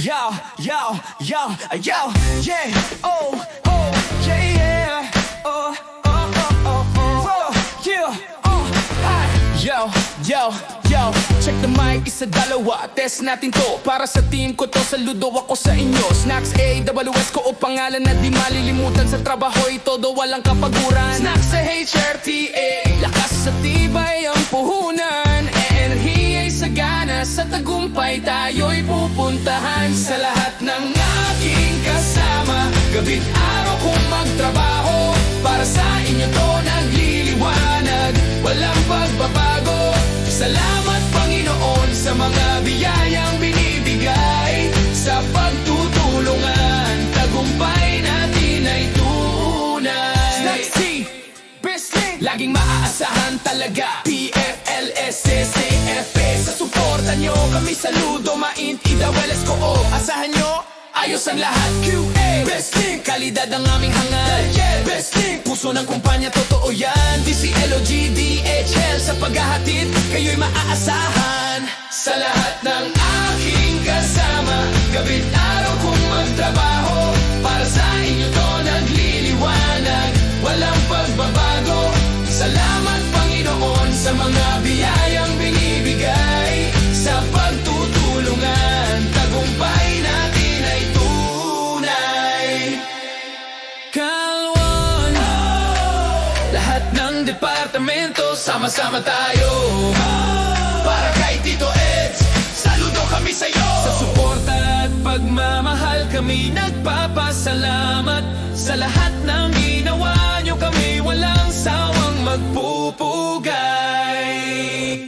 Yo, yo, yo, yo, yeah, oh, oh, yeah, yeah, oh, oh, oh, oh, oh, yeah, oh, hi. Yo, check the mic, isa dalawa, test natin to. Para sa team ko to, saludo ako sa inyo. Snacks AWS ko o pangalan na di malilimutan. Sa trabaho'y todo, walang kapaguran. Snacks sa HRTA, lakas sa tibay ang puhunan. Enerhiya'y sagana, sa tagumpay tayo'y pupuntahan. Sa lahat ng aking kasama, gabi't araw kong magtrabaho. Para sa inyo to nagliliwanag, walang pagbabago. Salamat Panginoon sa mga biyayang binibigay. Sa pagtutulungan, tagumpay natin ay tunay. Snacks T, best link, laging maaasahan talaga. PFLSSAFA, sa suporta nyo kami saludo. Maintidaweles ko o asahan nyo, ayos ang lahat. QA, best link, kalidad ang aming hangad. Best link, puso ng kumpanya, totoo yan. DCLOG, DHL, sa paghahatid, kayo'y maaasahan. Sa lahat ng aking kasama, gabi't araw kong magtrabaho. Para sa inyo to nagliliwanag, walang pagbabago. Salamat Panginoon sa mga biyayang binibigay. Sa pagtutulungan, tagumpay natin ay tunay. Kalwan, lahat ng departamento, sama-sama tayo. Para kay Tito Eds, saludo kami sa'yo. Sa suporta at pagmamahal kami nagpapasalamat. Sa lahat ng ginawa nyo kami walang sawang magpupugay.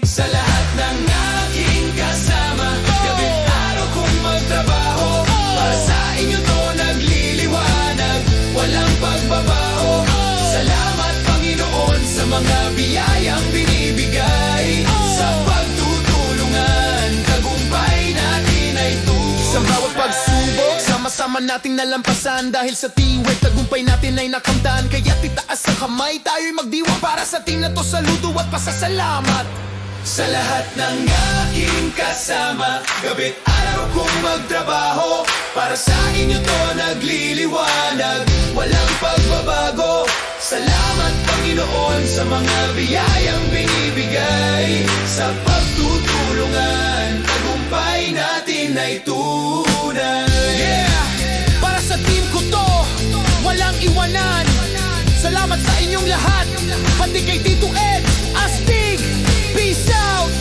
Sa lahat ng aking kasama, gabi't araw kong magtrabaho. Para sa inyo to nagliliwanag, walang pagbabago. Salamat Panginoon sa mga biyayang binibigay. Sa pagtutulungan, tagumpay natin ay tunay. Sa bawat pagsubok, sama-sama nating nalampasan. Dahil sa tiwek, tagumpay natin ay nakamtan. Kaya titaas ang kamay, tayo'y magdiwang. Para sa team na to, saludo at pasasalamat. Sa lahat ng aking kasama, gabi't araw kong magtrabaho. Para sa inyo to nagliliwanag, walang pagbabago. Salamat Panginoon sa mga biyayang binibigay. Sa pagtutulungan, tagumpay natin ay tunay. Yeah! Para sa team ko to, walang iwanan. Salamat sa inyong lahat, pati kay Tito Ed, Astig. Peace out,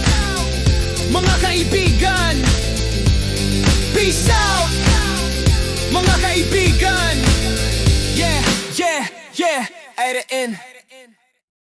mga kaibigan. Peace out, mga kaibigan. Yeah, yeah, yeah, Aiden.